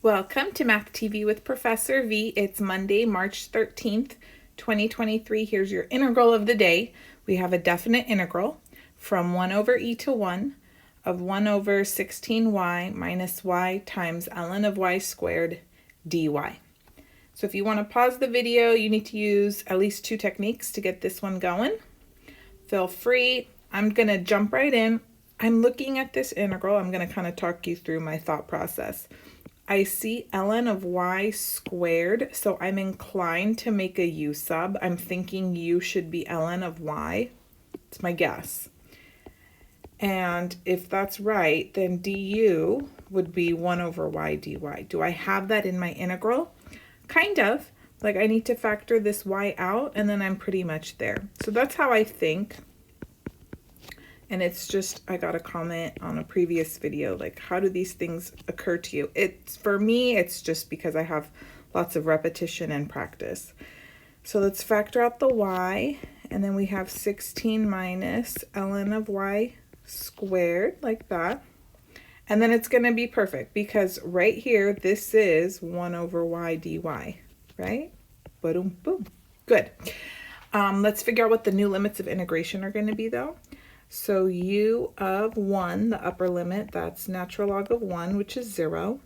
Welcome to Math TV with Professor V. It's Monday, March 13th, 2023. Here's your integral of the day. We have a definite integral from 1 over e to 1 of 1 over 16y minus y times ln of y squared dy. So if you want to pause the video, you need to use at least 2 techniques to get this one going. Feel free. I'm going to jump right in. I'm looking at this integral. I'm going to kind of talk you through my thought process. I see ln of y squared, so I'm inclined to make a u sub. I'm thinking u should be ln of y. It's my guess. And if that's right, then du would be 1 over y dy. Do I have that in my integral? Kind of. Like I need to factor this y out, and then I'm pretty much there. So that's how I think. And it's just, I got a comment on a previous video, like, how do these things occur to you? For me, it's just because I have lots of repetition and practice. So let's factor out the y, and then we have 16 minus ln of y squared, like that. And then it's going to be perfect, because right here, this is 1 over y dy, right? Boom, boom. Good. Let's figure out what the new limits of integration are going to be, though. So u of 1, the upper limit, that's natural log of 1, which is 0.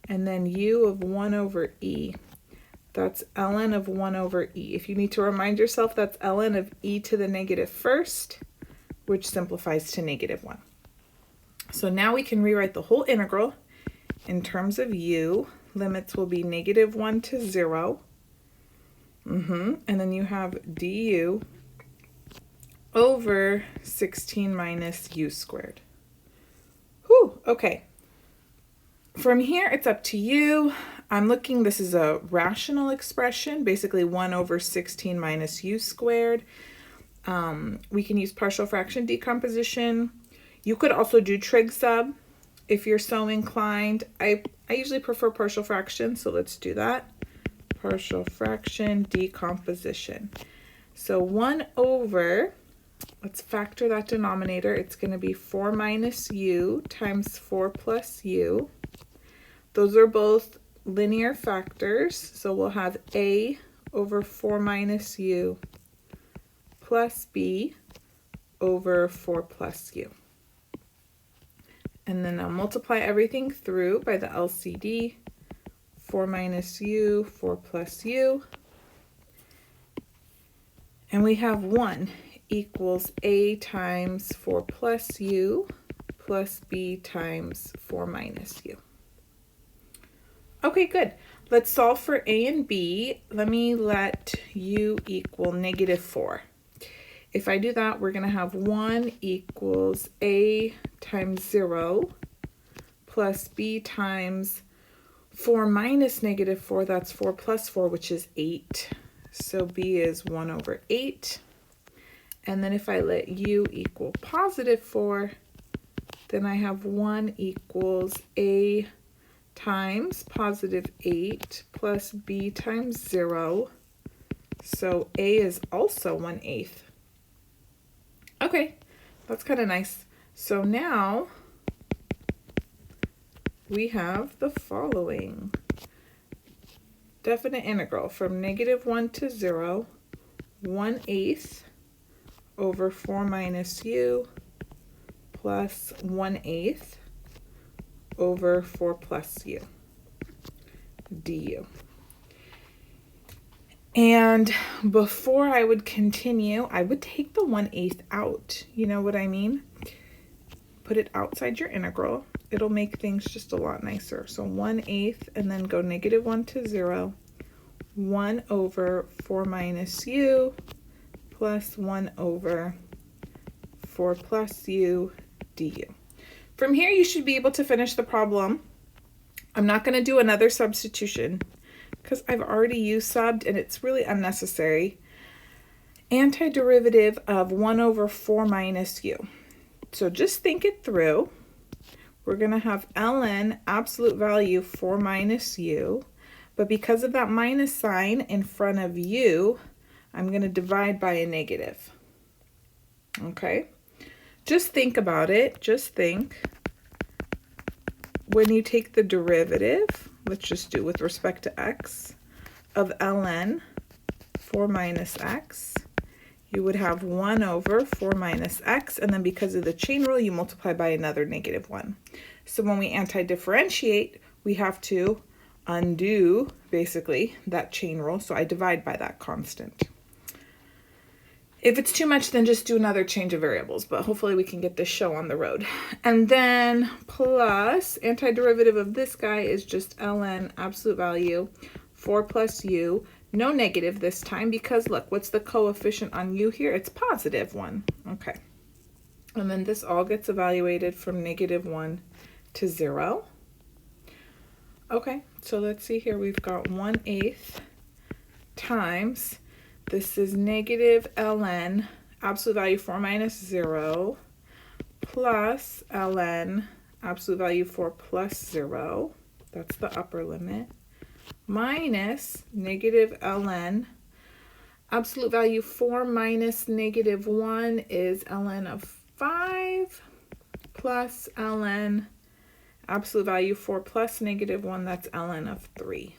And then u of 1 over e, that's ln of 1 over e. If you need to remind yourself, that's ln of e to the negative first, which simplifies to negative 1. So now we can rewrite the whole integral in terms of u. Limits will be negative 1 to 0. And then you have du over 16 minus u squared. Whew, okay. From here, it's up to you. I'm looking, this is a rational expression, basically 1 over 16 minus u squared. We can use partial fraction decomposition. You could also do trig sub if you're so inclined. I usually prefer partial fraction, so let's do that. Partial fraction decomposition. So 1 over, let's factor that denominator. It's going to be 4 minus u times 4 plus u. Those are both linear factors, so we'll have a over 4 minus u plus b over 4 plus u. And then I'll multiply everything through by the LCD. 4 minus u, 4 plus u. And we have 1 equals a times 4 plus u plus b times 4 minus u. Okay, good. Let's solve for a and b. Let me let u equal negative 4. If I do that, we're going to have 1 equals a times 0 plus b times 4 minus negative 4. That's 4 plus 4, which is 8. So b is 1 over 8. And then if I let u equal positive 4, then I have 1 equals a times positive 8 plus b times 0. So a is also 1/8. Okay, that's kind of nice. So now we have the following. Definite integral from negative 1 to 0, 1/8 over 4 minus u plus 1/8 over 4 plus u du. And before I would continue, I would take the 1/8 out. You know what I mean? Put it outside your integral. It'll make things just a lot nicer. So 1/8 and then go negative 1 to 0. 1 over 4 minus u plus 1 over 4 plus u du. From here, you should be able to finish the problem. I'm not going to do another substitution because I've already used subbed and it's really unnecessary. Antiderivative of 1 over 4 minus u. So just think it through. We're going to have ln absolute value 4 minus u, but because of that minus sign in front of u, I'm going to divide by a negative. Okay? Just think about it. Just think. When you take the derivative, let's just do with respect to x, of ln 4 minus x, you would have 1 over 4 minus x, and then because of the chain rule, you multiply by another -1. So when we anti-differentiate, we have to undo, basically, that chain rule. So I divide by that constant. If it's too much, then just do another change of variables, but hopefully we can get this show on the road. And then plus, antiderivative of this guy is just ln absolute value 4 plus u, no negative this time, because look, what's the coefficient on u here? It's +1. Okay. And then this all gets evaluated from -1 to 0. Okay, so let's see here. We've got 1/8 times, this is negative ln absolute value 4 minus 0 plus ln absolute value 4 plus 0. That's the upper limit. Minus negative ln absolute value 4 minus -1 is ln of 5 plus ln absolute value 4 plus -1, that's ln of 3.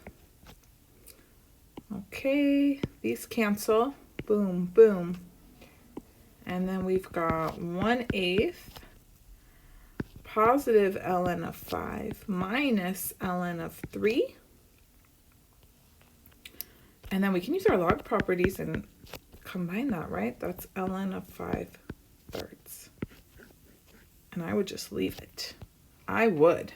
Okay, these cancel. Boom, boom. And then we've got 1/8 positive ln of 5 minus ln of 3. And then we can use our log properties and combine that, right? That's ln of 5/3. And I would just leave it. I would.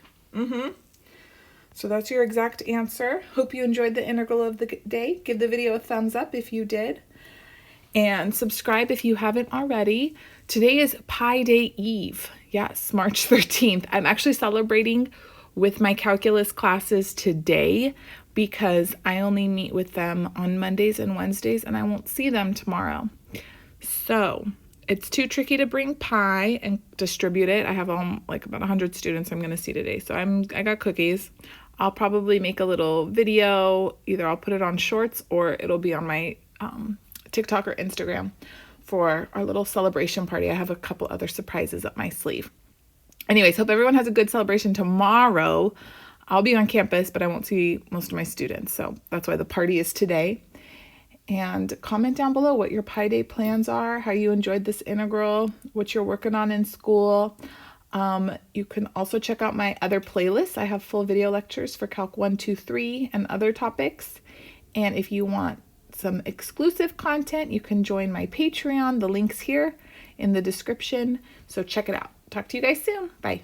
So that's your exact answer. Hope you enjoyed the integral of the day. Give the video a thumbs up if you did. And subscribe if you haven't already. Today is Pi Day Eve. Yes, March 13th. I'm actually celebrating with my calculus classes today because I only meet with them on Mondays and Wednesdays and I won't see them tomorrow. So it's too tricky to bring pie and distribute it. I have like about 100 students I'm going to see today. So I got cookies. I'll probably make a little video. Either I'll put it on shorts or it'll be on my TikTok or Instagram for our little celebration party. I have a couple other surprises up my sleeve. Anyways, hope everyone has a good celebration tomorrow. I'll be on campus, but I won't see most of my students. So that's why the party is today. And comment down below what your Pi Day plans are, how you enjoyed this integral, what you're working on in school. You can also check out my other playlists. I have full video lectures for Calc 1, 2, 3 and other topics. And if you want some exclusive content, you can join my Patreon. The link's here in the description. So check it out. Talk to you guys soon. Bye.